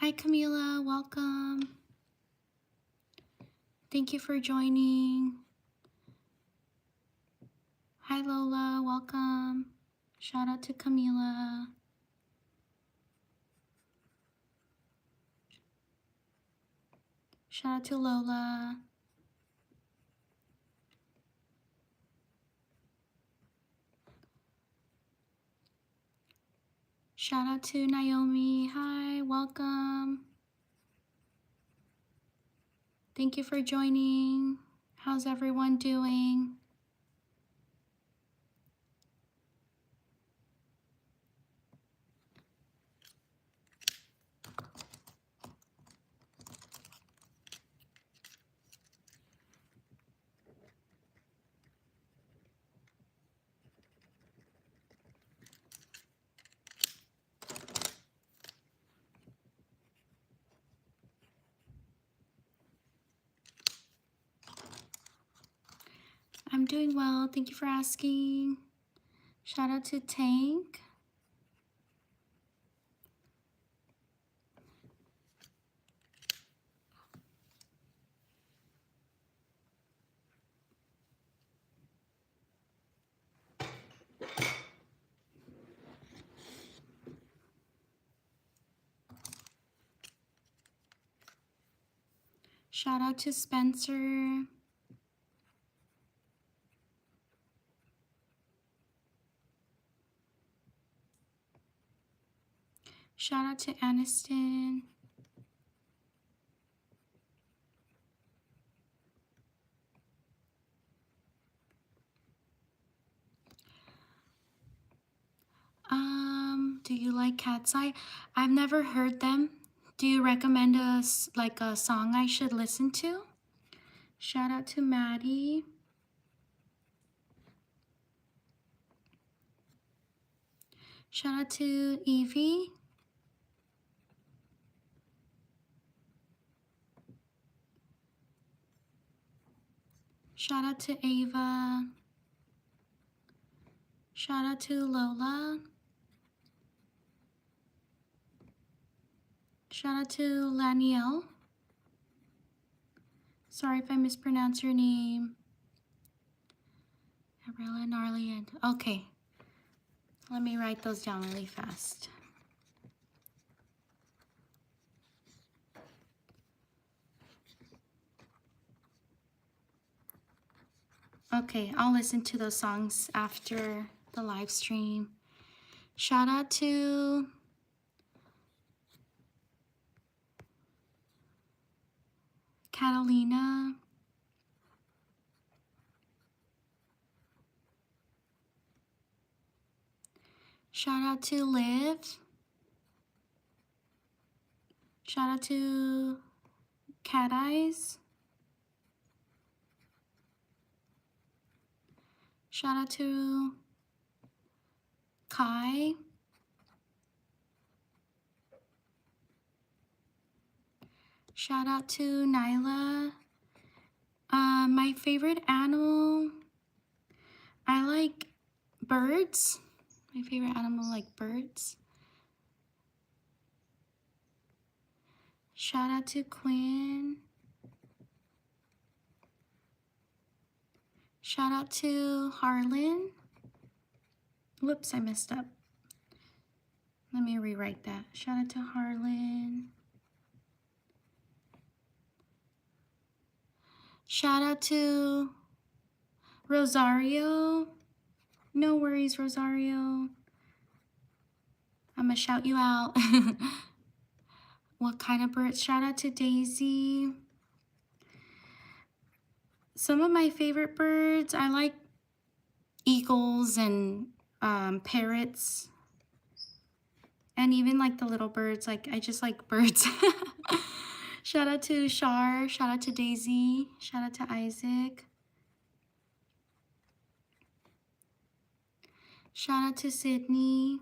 Hi Camila, welcome. Thank you for joining. Hi Lola, welcome. Shout out to Camila. Shout out to Lola. Shout out to Naomi. Hi, welcome. Thank you for joining. How's everyone doing? I'm doing well. Thank you for asking. Shout out to Tank. Shout out to Spencer. Shout out to Aniston. Do you like Cat's Eye? I've never heard them. Do you recommend a song I should listen to? Shout out to Maddie. Shout out to Evie. Shout out to Ava. Shout out to Lola. Shout out to Lanielle. Sorry if I mispronounce your name. Arella and Arlian. Okay. Let me write those down really fast. Okay, I'll listen to those songs after the live stream. Shout out to Catalina. Shout out to Liv. Shout out to Cat Eyes. Shout out to Kai. Shout out to Nyla. My favorite animal, I like birds. My favorite animal, like birds. Shout out to Quinn. Shout out to Harlan. Whoops, I messed up. Let me rewrite that. Shout out to Harlan. Shout out to Rosario. No worries, Rosario. I'm gonna shout you out. What kind of birds? Shout out to Daisy. Some of my favorite birds, I like eagles and parrots. And even like the little birds, like I just like birds. Shout out to Shar, shout out to Daisy, shout out to Isaac. Shout out to Sydney.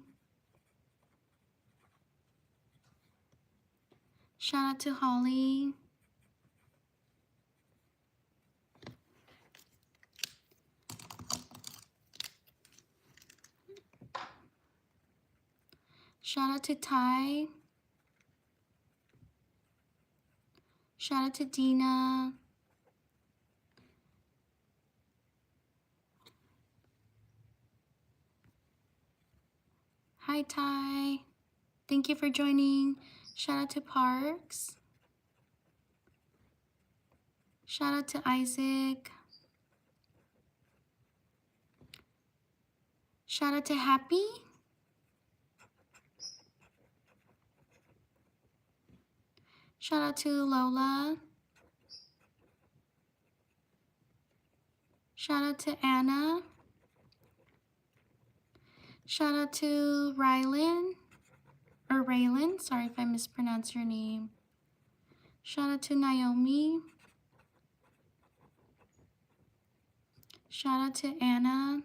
Shout out to Holly. Shout out to Ty. Shout out to Dina. Hi, Ty. Thank you for joining. Shout out to Parks. Shout out to Isaac. Shout out to Happy. Shout out to Lola. Shout out to Anna. Shout out to Rylan, or Raylan. Sorry if I mispronounced your name. Shout out to Naomi. Shout out to Anna.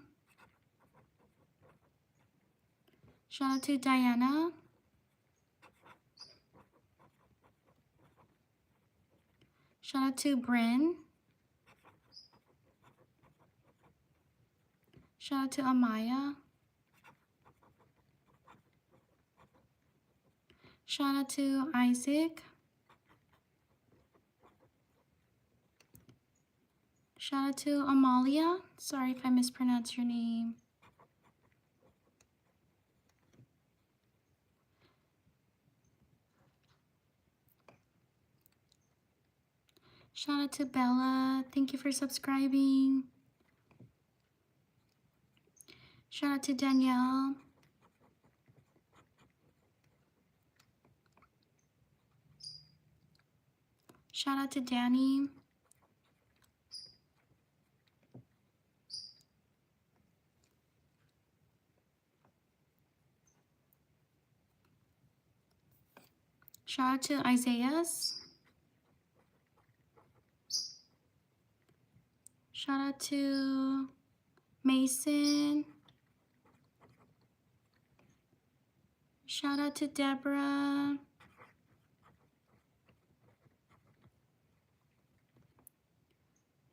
Shout out to Diana. Shout out to Bryn. Shout out to Amaya. Shout out to Isaac. Shout out to Amalia. Sorry if I mispronounced your name. Shout out to Bella. Thank you for subscribing. Shout out to Danielle. Shout out to Danny. Shout out to Isaiah's. Shout out to Mason. Shout out to Deborah.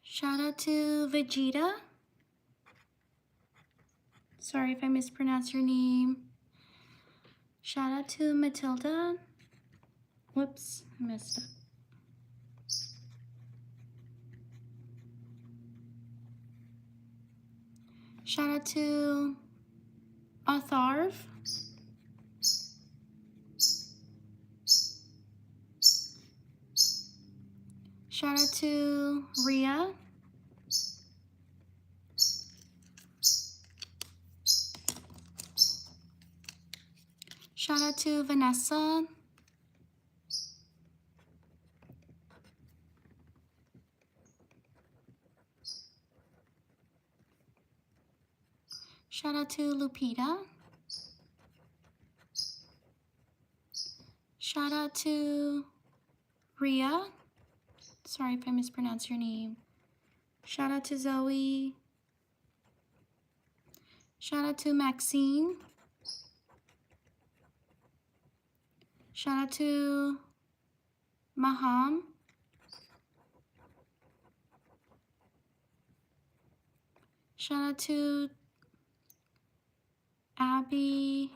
Shout out to Vegeta. Sorry if I mispronounced your name. Shout out to Matilda. Whoops, I messed up. Shout out to Atharv. Shout out to Rhea. Shout out to Vanessa. Shout out to Lupita. Shout out to Rhea. Sorry if I mispronounced your name. Shout out to Zoe. Shout out to Maxine. Shout out to Maham. Shout out to Abby.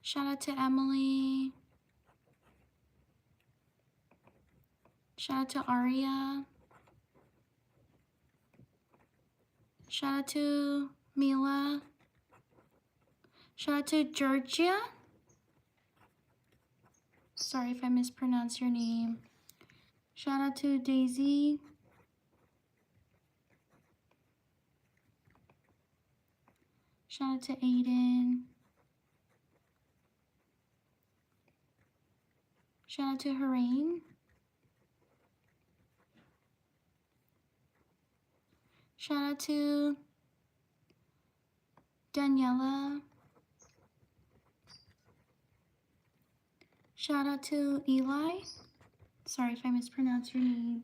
Shout out to Emily. Shout out to Aria. Shout out to Mila. Shout out to Georgia. Sorry if I mispronounced your name. Shout out to Daisy. Shout out to Aiden. Shout out to Harain. Shout out to Daniela. Shout out to Eli. Sorry if I mispronounced your name.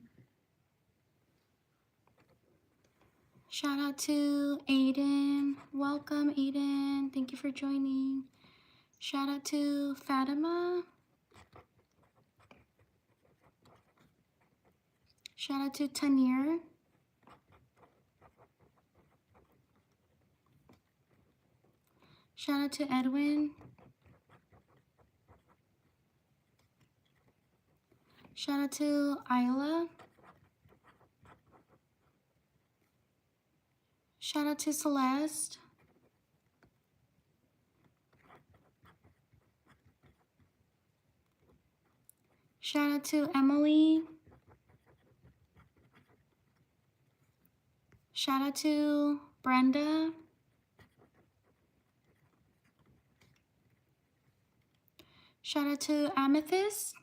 Shout out to Aiden. Welcome, Aiden. Thank you for joining. Shout out to Fatima. Shout out to Tanir. Shout out to Edwin. Shout out to Isla. Shout out to Celeste. Shout out to Emily. Shout out to Brenda. Shout out to Amethyst.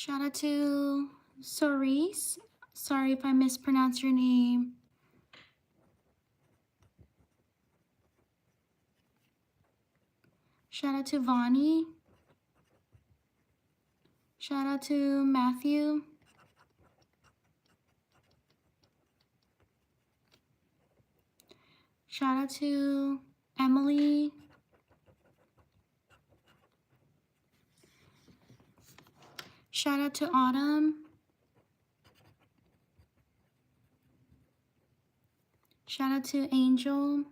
Shout out to Cerise. Sorry if I mispronounced your name. Shout out to Vonnie. Shout out to Matthew. Shout out to Emily. Shout out to Autumn. Shout out to Angel.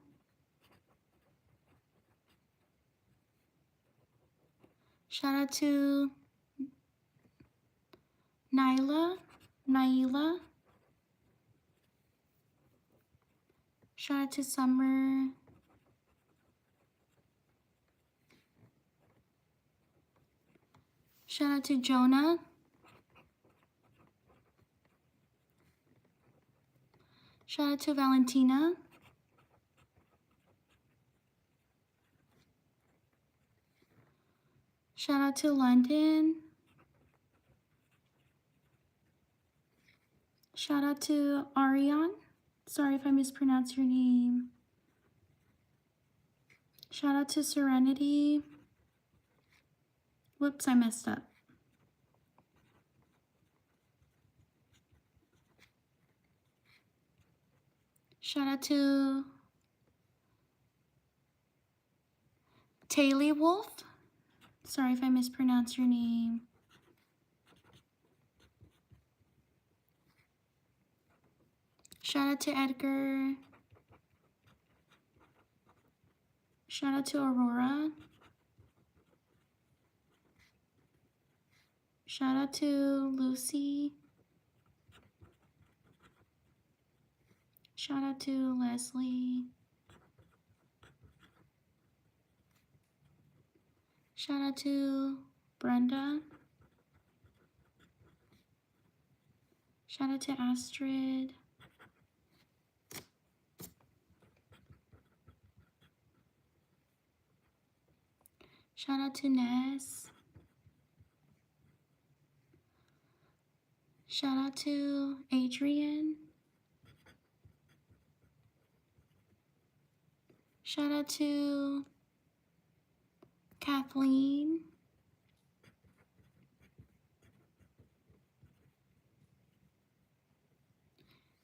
Shout out to Naila. Shout out to Summer. Shout out to Jonah. Shout out to Valentina. Shout out to London. Shout out to Ariane. Sorry if I mispronounced your name. Shout out to Serenity. Whoops, I messed up. Shout out to Taylor Wolf. Sorry if I mispronounced your name. Shout out to Edgar. Shout out to Aurora. Shout out to Lucy. Shout out to Leslie. Shout out to Brenda. Shout out to Astrid. Shout out to Ness. Shout out to Adrian. Shout out to Kathleen.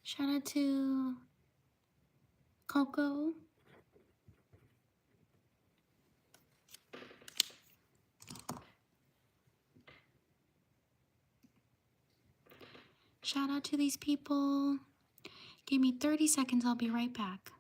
Shout out to Coco. Shout out to these people. Give me 30 seconds, I'll be right back.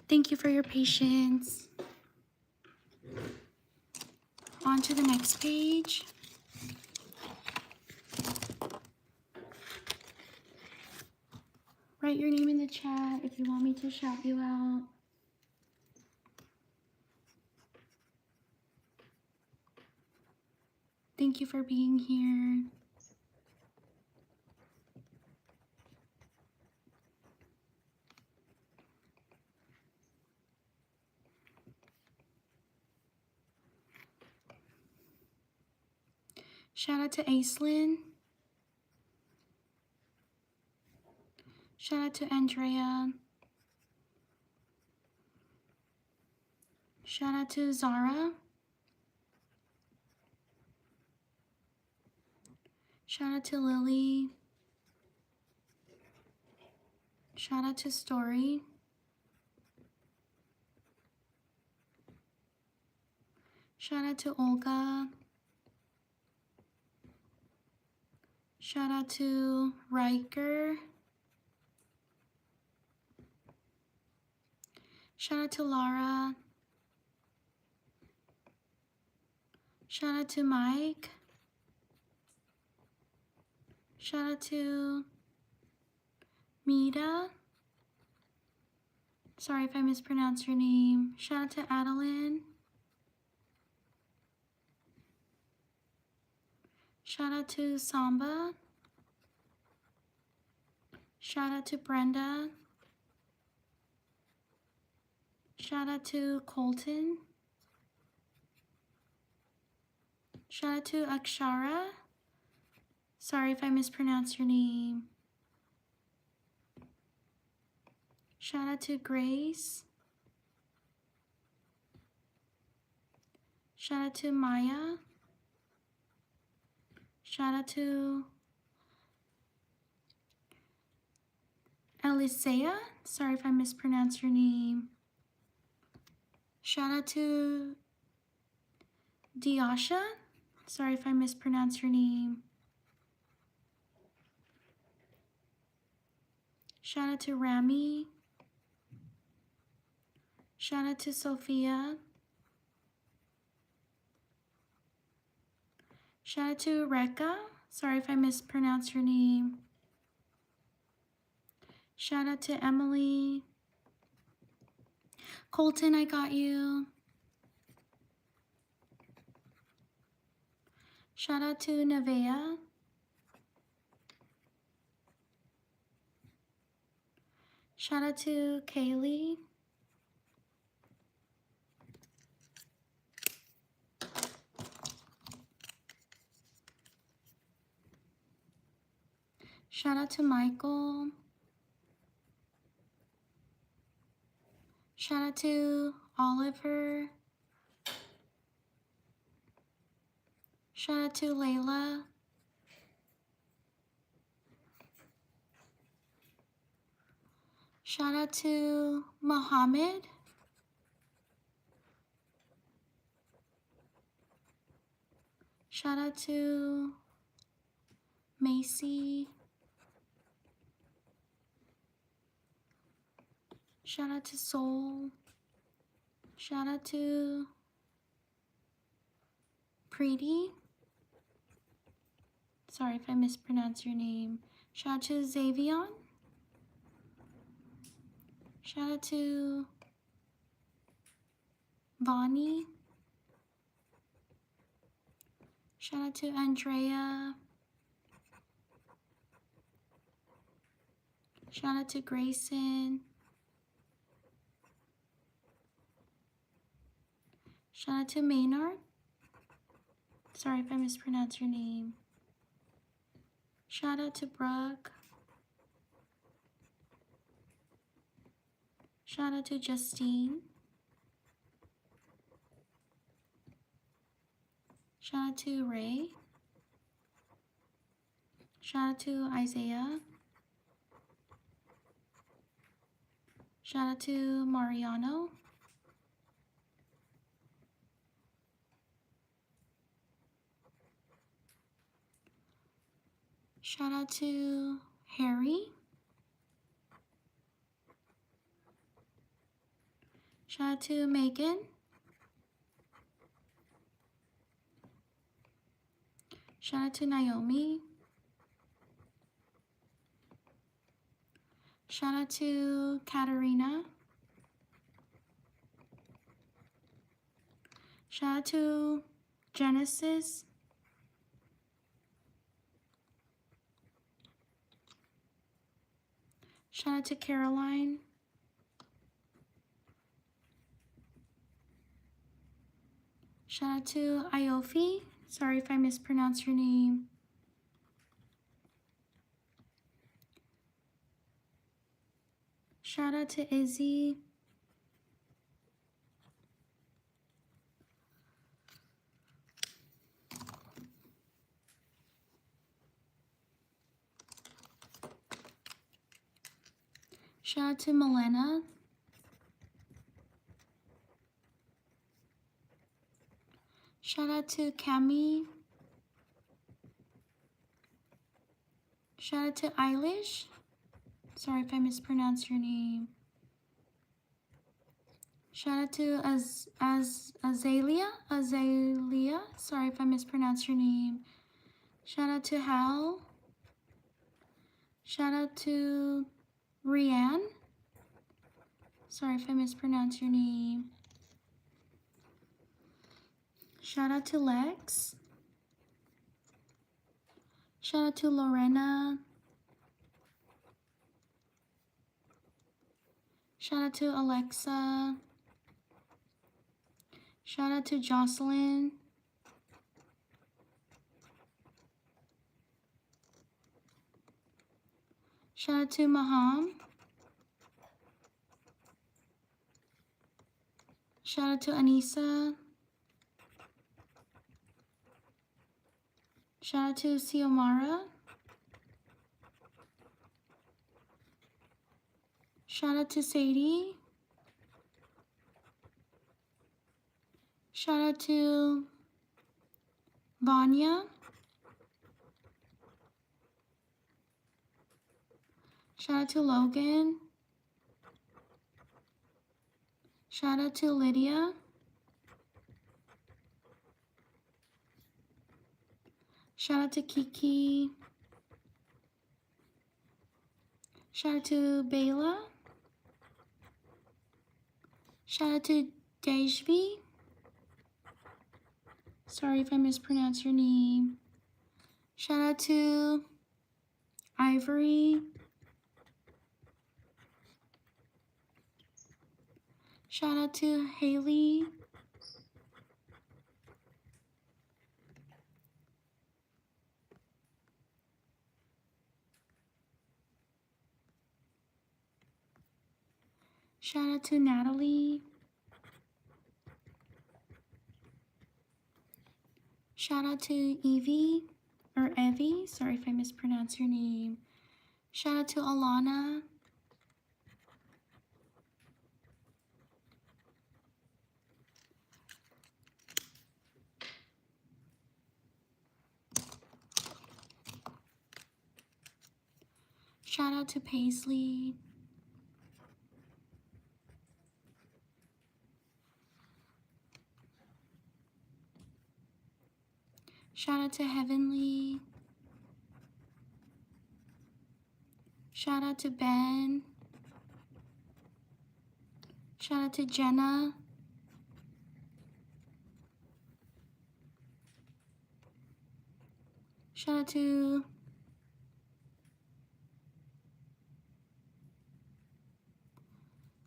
Thank you for your patience. On to the next page. Write your name in the chat if you want me to shout you out. Thank you for being here. Shout out to Aislinn. Shout out to Andrea. Shout out to Zara. Shout out to Lily. Shout out to Story. Shout out to Olga. Shout out to Riker. Shout out to Lara. Shout out to Mike. Shout out to Mita. Sorry if I mispronounced your name. Shout out to Adeline. Shout out to Samba. Shout out to Brenda. Shout out to Colton. Shout out to Akshara. Sorry if I mispronounced your name. Shout out to Grace. Shout out to Maya. Shout out to Elisea. Sorry if I mispronounced your name. Shout out to Diasha. Sorry if I mispronounced your name. Shout out to Rami. Shout out to Sophia. Shout out to Rekka. Sorry if I mispronounced your name. Shout out to Emily. Colton, I got you. Shout out to Nevaeh. Shout out to Kaylee. Shout out to Michael. Shout out to Oliver. Shout out to Layla. Shout out to Mohammed. Shout out to Macy. Shout out to Soul. Shout out to Preeti. Sorry if I mispronounced your name. Shout out to Xavion. Shout out to Bonnie. Shout out to Andrea. Shout out to Grayson. Shout out to Maynard. Sorry if I mispronounced your name. Shout out to Brooke. Shout out to Justine. Shout out to Ray. Shout out to Isaiah. Shout out to Mariano. Shout out to Harry. Shout out to Megan. Shout out to Naomi. Shout out to Katarina. Shout out to Genesis. Shout out to Caroline. Shout out to Iofi. Sorry if I mispronounce your name. Shout out to Izzy. Shout out to Milena. Shout out to Cami. Shout out to Eilish. Sorry if I mispronounced your name. Shout out to Azalea. Sorry if I mispronounced your name. Shout out to Hal. Shout out to Rianne. Sorry if I mispronounced your name. Shout out to Lex. Shout out to Lorena. Shout out to Alexa. Shout out to Jocelyn. Shout out to Maham. Shout out to Anissa. Shout out to Xiomara. Shout out to Sadie. Shout out to Vanya. Shout out to Logan. Shout out to Lydia. Shout out to Kiki. Shout out to Bayla. Shout out to Dejvi. Sorry if I mispronounced your name. Shout out to Ivory. Shout out to Haley. Shout out to Natalie. Shout out to Evie, or Evie. Sorry if I mispronounced your name. Shout out to Alana. Shout out to Paisley. Shout out to Heavenly. Shout out to Ben. Shout out to Jenna.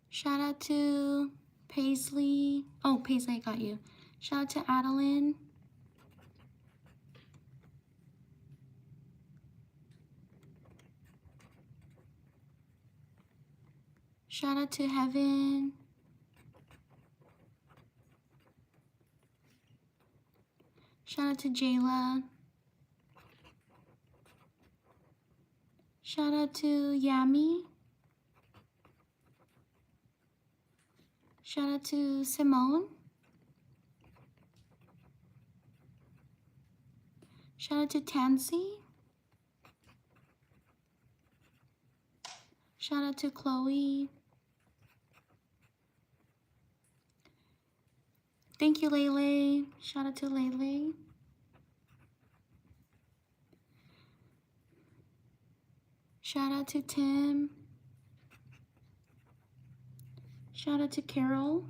Shout out to Paisley. Oh, Paisley, I got you. Shout out to Adeline. Shout out to Heaven. Shout out to Jayla. Shout out to Yami. Shout out to Simone. Shout out to Tansy. Shout out to Chloe. Thank you, Lele. Shout out to Lele. Shout out to Tim. Shout out to Carol.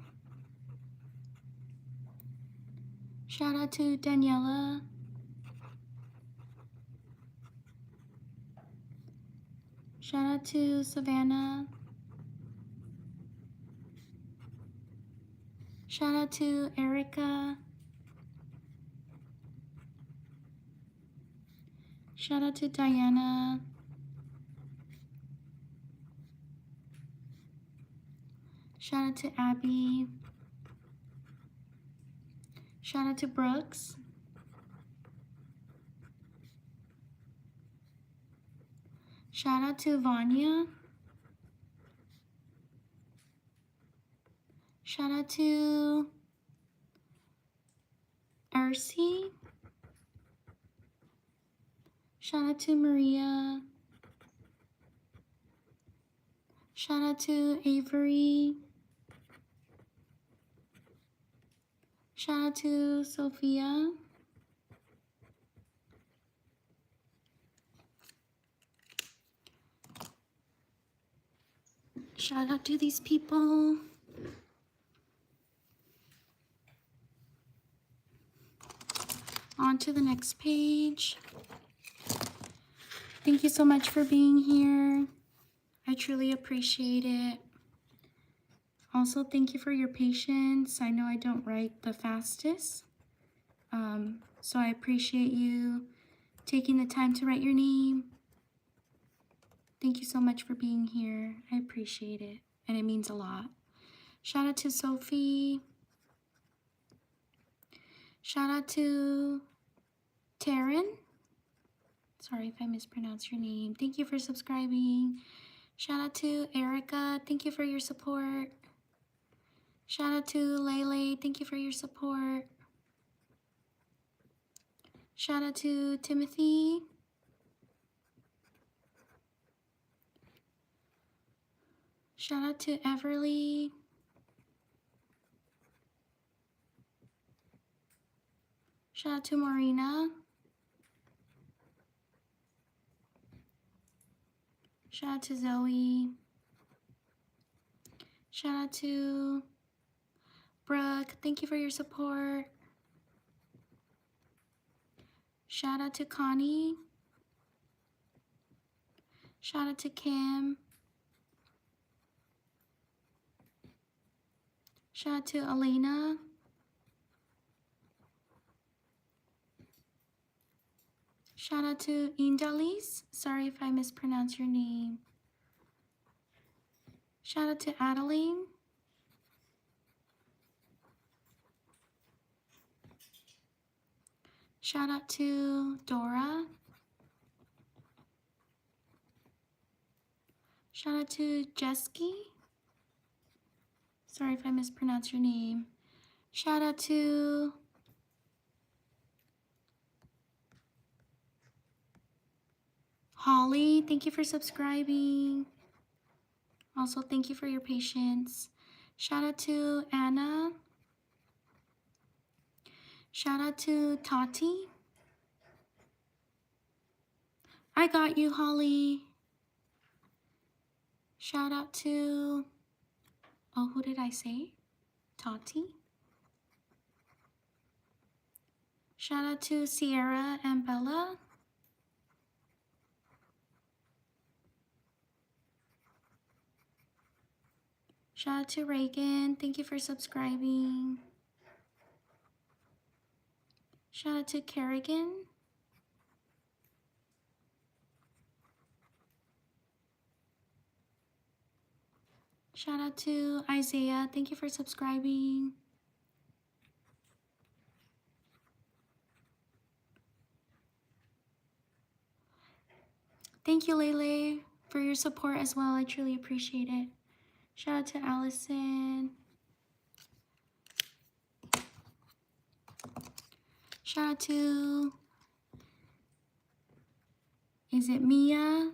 Shout out to Daniela. Shout out to Savannah. Shout out to Erica. Shout out to Diana. Shout out to Abby. Shout out to Brooks. Shout out to Vanya. Shout out to Ercy. Shout out to Maria. Shout out to Avery. Shout out to Sophia. Shout out to these people. On to the next page. Thank you so much for being here. I truly appreciate it. Also, thank you for your patience. I know I don't write the fastest, so I appreciate you taking the time to write your name. Thank you so much for being here. I appreciate it, and it means a lot. Shout out to Sophie. Shout out to Taryn. Sorry if I mispronounced your name. Thank you for subscribing. Shout out to Erica. Thank you for your support. Shout out to Lele. Thank you for your support. Shout out to Timothy. Shout out to Everly. Shout out to Marina. Shout out to Zoe. Shout out to Brooke. Thank you for your support. Shout out to Connie. Shout out to Kim. Shout out to Elena. Shout out to Indalis. Sorry if I mispronounced your name. Shout out to Adeline. Shout out to Dora. Shout out to Jesky. Sorry if I mispronounced your name. Shout out to Holly. Thank you for subscribing. Also, thank you for your patience. Shout out to Anna. Shout out to Tati. I got you, Holly. Shout out to, oh, who did I say? Tati. Shout out to Sierra and Bella. Shout out to Reagan. Thank you for subscribing. Shout out to Kerrigan. Shout out to Isaiah. Thank you for subscribing. Thank you, Lele, for your support as well. I truly appreciate it. Shout out to Allison. Shout out to, is it Mia?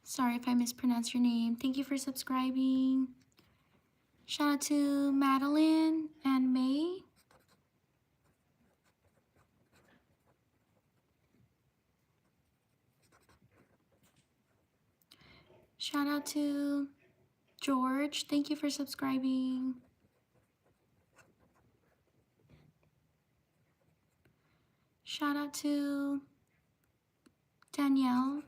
Sorry if I mispronounced your name. Thank you for subscribing. Shout out to Madeline and May. Shout out to George. Thank you for subscribing. Shout out to Danielle.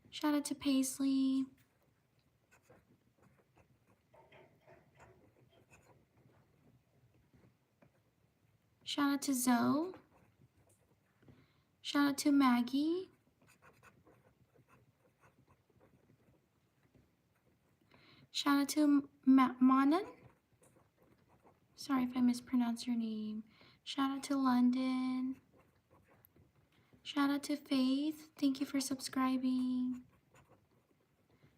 Shout out to Paisley. Shout out to Zoe. Shout out to Maggie. Shout out to Manan. Sorry if I mispronounced your name. Shout out to London. Shout out to Faith. Thank you for subscribing.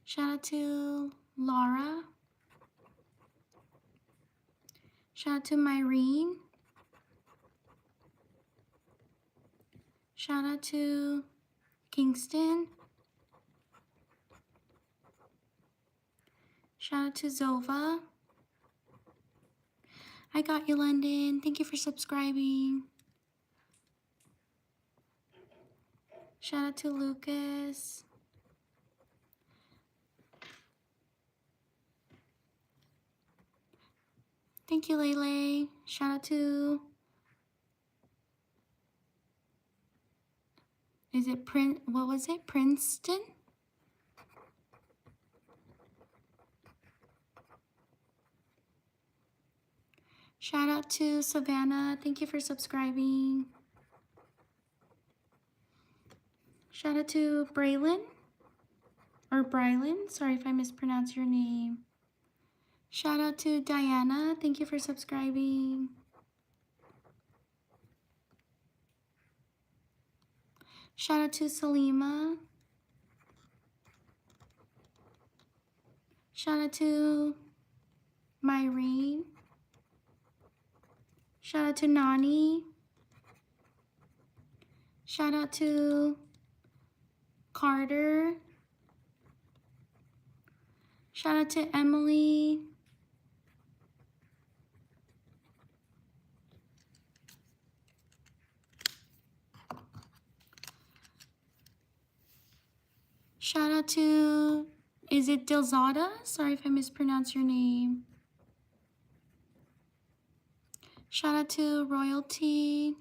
Shout out to Laura. Shout out to Myrene. Shout out to Kingston. Shout out to Zova. I got you, London. Thank you for subscribing. Shout out to Lucas. Thank you, Lele. Shout out to... Is it what was it? Princeton? Shout out to Savannah. Thank you for subscribing. Shout out to Braylon. Or Brylan. Sorry if I mispronounced your name. Shout out to Diana. Thank you for subscribing. Shout out to Salima. Shout out to Myrene. Shout out to Nani. Shout out to Carter. Shout out to Emily. Shout out to, is it Dilzada? Sorry if I mispronounced your name. Shout out to Royalty.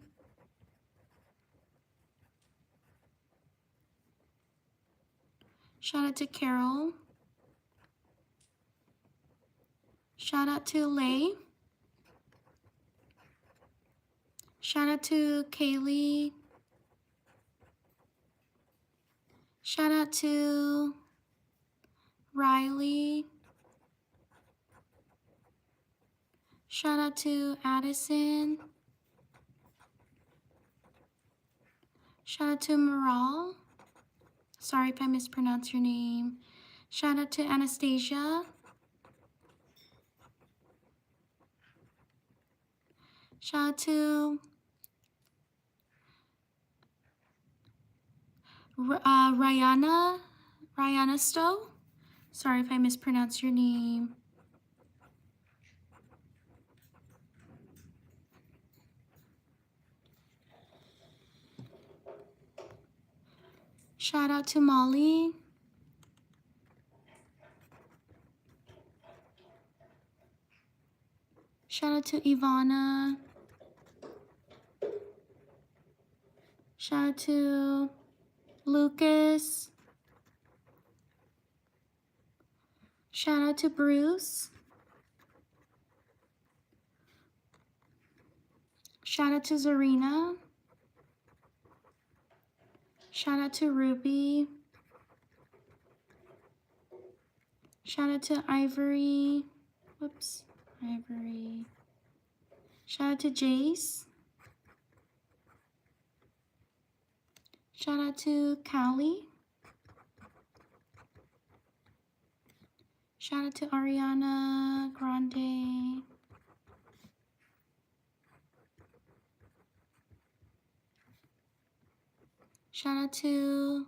Shout out to Carol. Shout out to Lay. Shout out to Kaylee. Shout out to Riley. Shout out to Addison. Shout out to Maral. Sorry if I mispronounced your name. Shout out to Anastasia. Shout out to Rihanna Stowe. Sorry if I mispronounced your name. Shout out to Molly. Shout out to Ivana. Shout out to Lucas. Shout out to Bruce. Shout out to Zarina. Shout out to Ruby. Shout out to Ivory. Whoops, Ivory. Shout out to Jace. Shout out to Callie. Shout out to Ariana Grande. Shout out to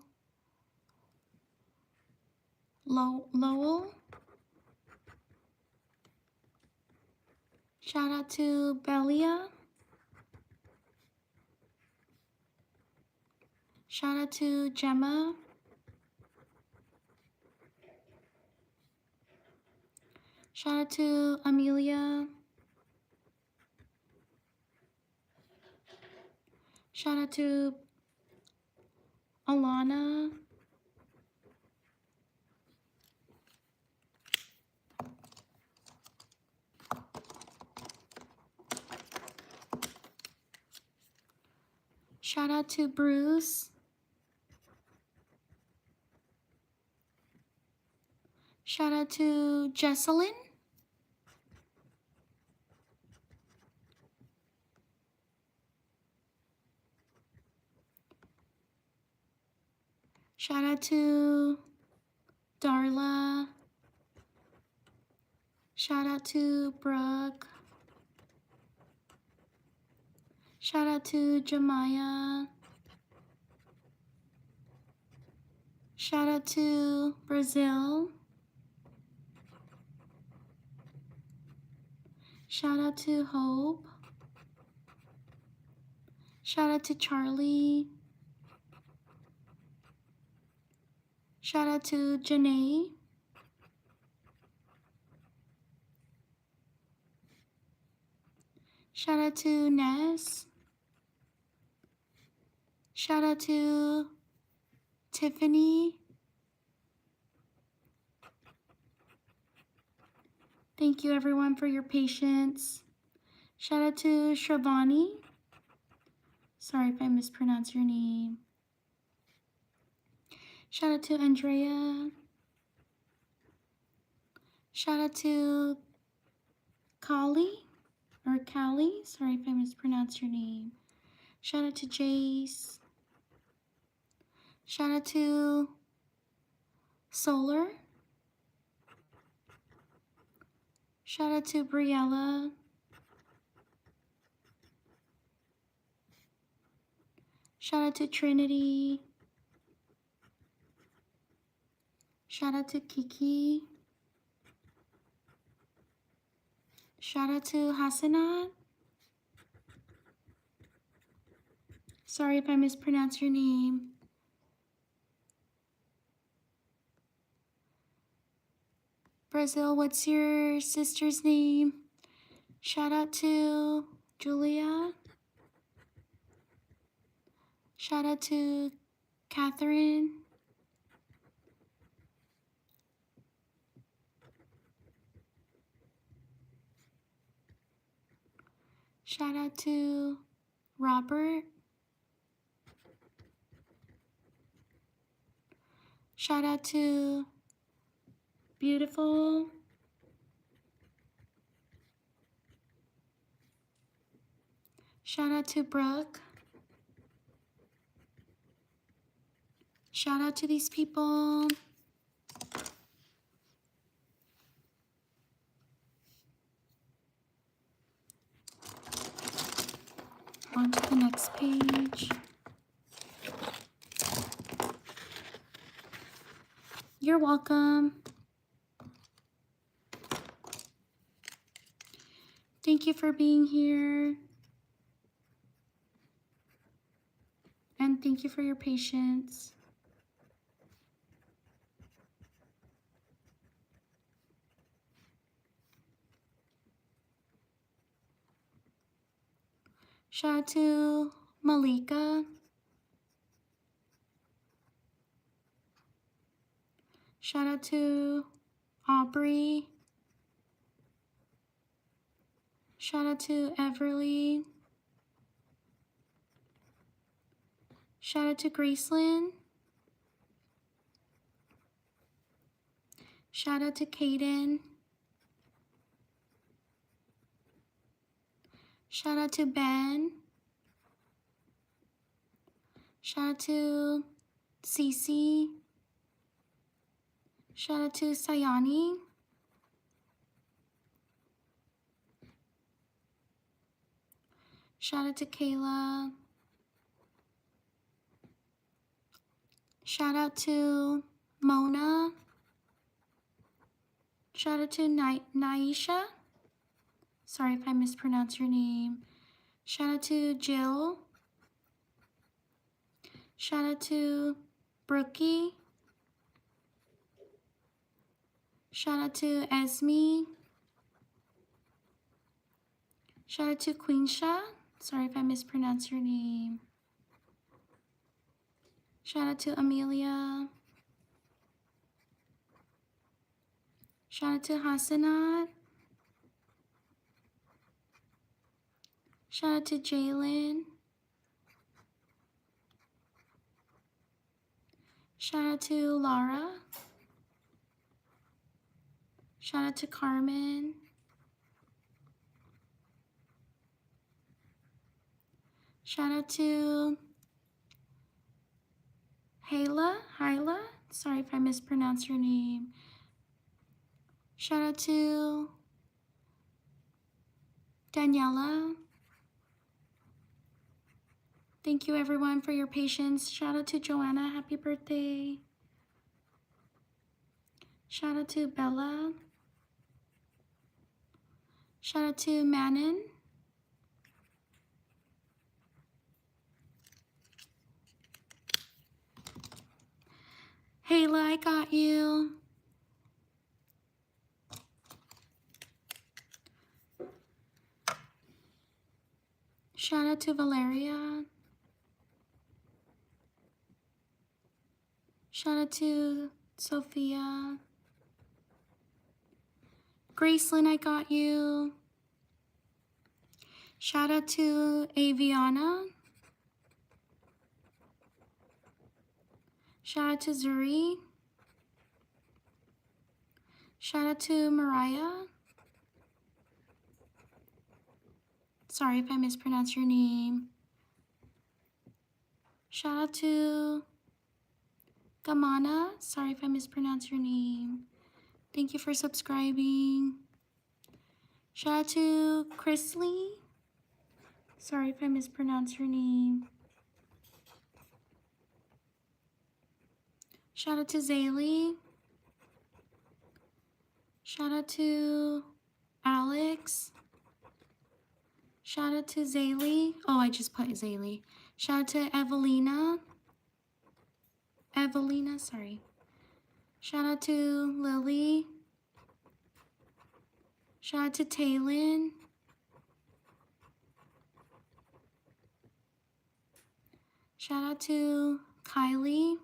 Lowell. Shout out to Belia. Shout out to Gemma. Shout out to Amelia. Shout out to Alana. Shout out to Bruce. Shout out to Jesselyn. Shout out to Darla. Shout out to Brooke. Shout out to Jemiah. Shout out to Brazil. Shout out to Hope. Shout out to Charlie. Shout out to Janae. Shout out to Ness. Shout out to Tiffany. Thank you everyone for your patience. Shout out to Shravani. Sorry if I mispronounce your name. Shout out to Andrea. Shout out to Kali or Callie. Sorry if I mispronounce your name. Shout out to Jace. Shout out to Solar. Shout out to Briella. Shout out to Trinity. Shout out to Kiki. Shout out to Hasanat. Sorry if I mispronounce your name. Brazil, what's your sister's name? Shout out to Julia. Shout out to Catherine. Shout out to Robert. Shout out to Beautiful. Shout out to Brooke. Shout out to these people. On to the next page. You're welcome. Thank you for being here. And thank you for your patience. Shout out to Malika. Shout out to Aubrey. Shout out to Everly. Shout out to Gracelyn. Shout out to Kaden. Shout out to Ben. Shout out to Cece. Shout out to Sayani. Shout out to Kayla. Shout out to Mona. Shout out to Naisha. Sorry if I mispronounce your name. Shout out to Jill. Shout out to Brookie. Shout out to Esme. Shout out to Queensha. Sorry if I mispronounce your name. Shout out to Amelia. Shout out to Hasanat. Shout out to Jalen. Shout out to Laura. Shout out to Carmen. Shout out to Hyla. Sorry if I mispronounced your name. Shout out to Daniela. Thank you everyone for your patience. Shout out to Joanna, happy birthday. Shout out to Bella. Shout out to Manon. Hayla, I got you. Shout out to Valeria. Shout out to Sophia. Gracelyn, I got you. Shout out to Aviana. Shout out to Zuri. Shout out to Mariah. Sorry if I mispronounced your name. Shout out to Gamana. Sorry if I mispronounced your name. Thank you for subscribing. Shout out to Chrisley. Sorry if I mispronounced your name. Shout out to Zaylee. Shout out to Alex. Shout out to Zaylee. Oh, I just put Zaylee. Shout out to Evelina. Sorry. Shout out to Lily. Shout out to Taylin. Shout out to Kylie.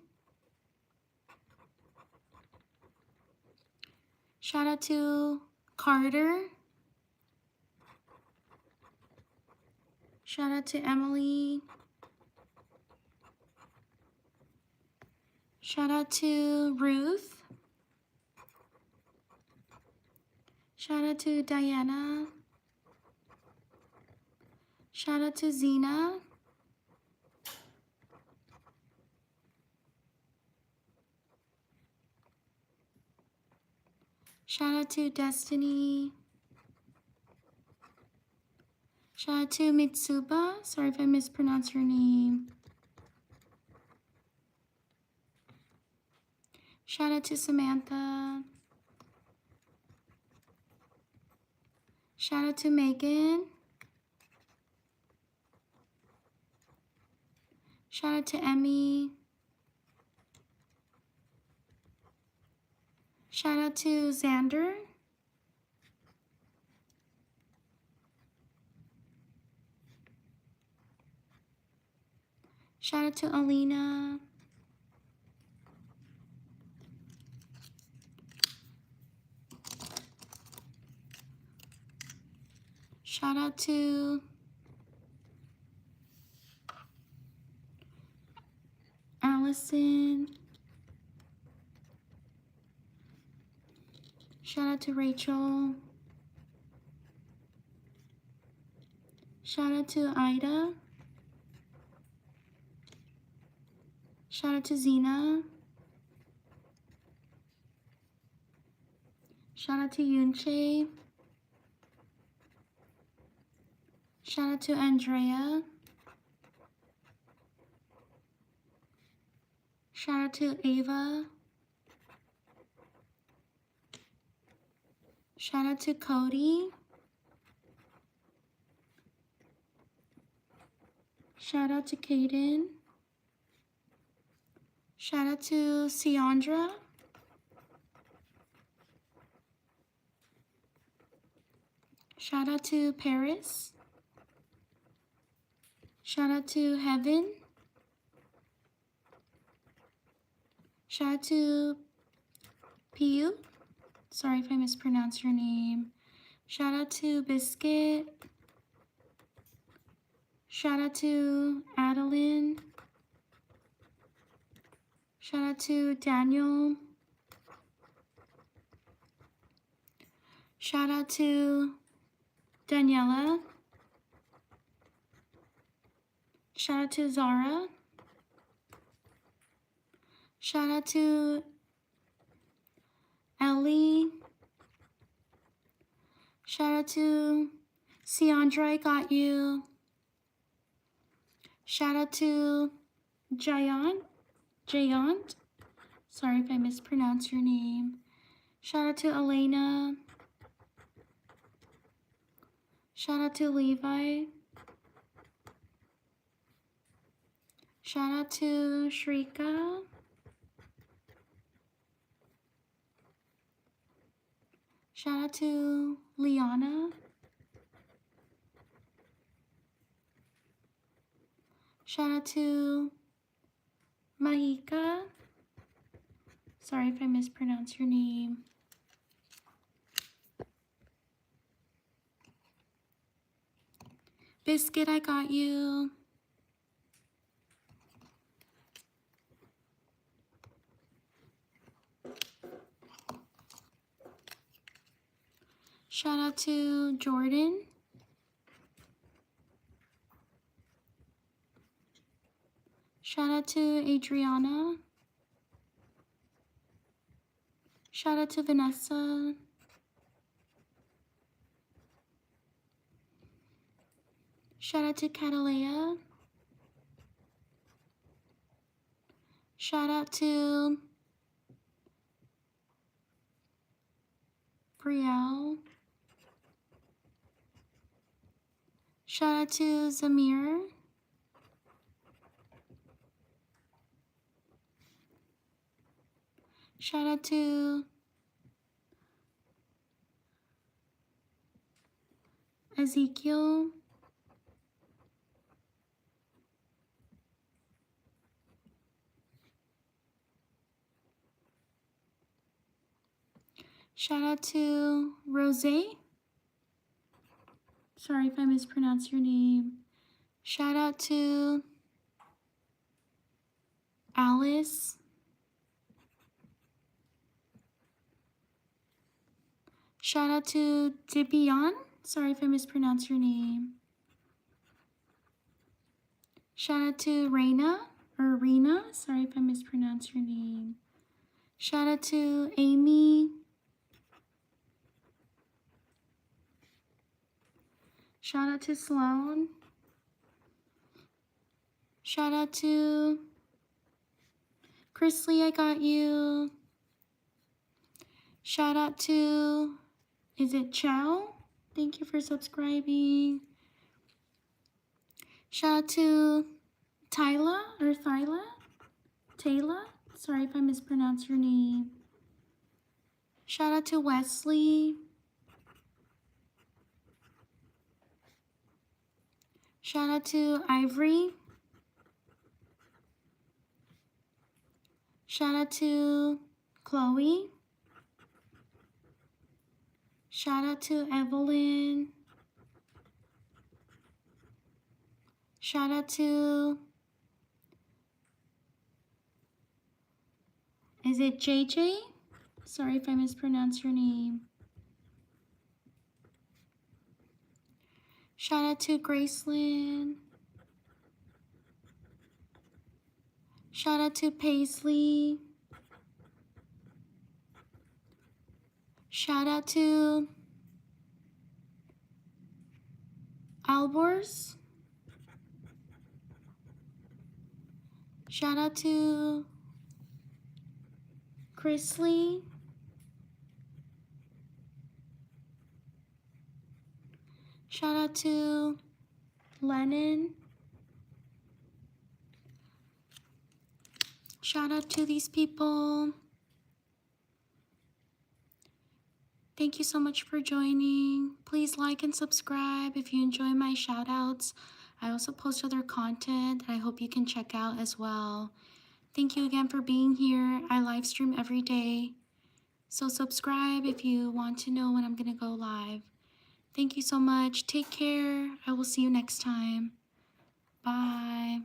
Shout out to Carter. Shout out to Emily. Shout out to Ruth. Shout out to Diana. Shout out to Zena. Shout out to Destiny. Shout out to Mitsuba. Sorry if I mispronounced your name. Shout out to Samantha. Shout out to Megan. Shout out to Emmy. Shout out to Xander. Shout out to Alina. Shout out to Allison. Shout out to Rachel. Shout out to Ida. Shout out to Zena. Shout out to Yunche. Shout out to Andrea. Shout out to Ava. Shout out to Cody. Shout out to Kaden. Shout out to Siandra. Shout out to Paris. Shout out to Heaven. Shout out to Piu. Sorry if I mispronounced your name. Shout out to Biscuit. Shout out to Adeline. Shout out to Daniel. Shout out to Daniela. Shout out to Zara. Shout out to Ellie. Shout out to Ciandra, I got you. Shout out to Jayant. Sorry if I mispronounce your name. Shout out to Elena. Shout out to Levi. Shout out to Shrika. Shout out to Liana. Shout out to Mahika. Sorry if I mispronounce your name. Biscuit, I got you. Shout out to Jordan. Shout out to Adriana. Shout out to Vanessa. Shout out to Catalea. Shout out to Brielle. Shout out to Zamir. Shout out to Ezekiel. Shout out to Rose. Sorry if I mispronounced your name. Shout out to Alice. Shout out to Dibion. Sorry if I mispronounced your name. Shout out to Rena. Sorry if I mispronounced your name. Shout out to Amy. Shout out to Sloan. Shout out to Chrisley, I got you. Shout out to, is it Chow? Thank you for subscribing. Shout out to Tyla. Sorry if I mispronounced your name. Shout out to Wesley. Shout out to Ivory. Shout out to Chloe. Shout out to Evelyn. Shout out to, is it JJ? Sorry if I mispronounced your name. Shout out to Gracelyn. Shout out to Paisley. Shout out to Albors. Shout out to Chrisley. Shout out to Lennon. Shout out to these people. Thank you so much for joining. Please like and subscribe if you enjoy my shout outs. I also post other content that I hope you can check out as well. Thank you again for being here. I live stream every day. So subscribe if you want to know when I'm going to go live. Thank you so much. Take care. I will see you next time. Bye.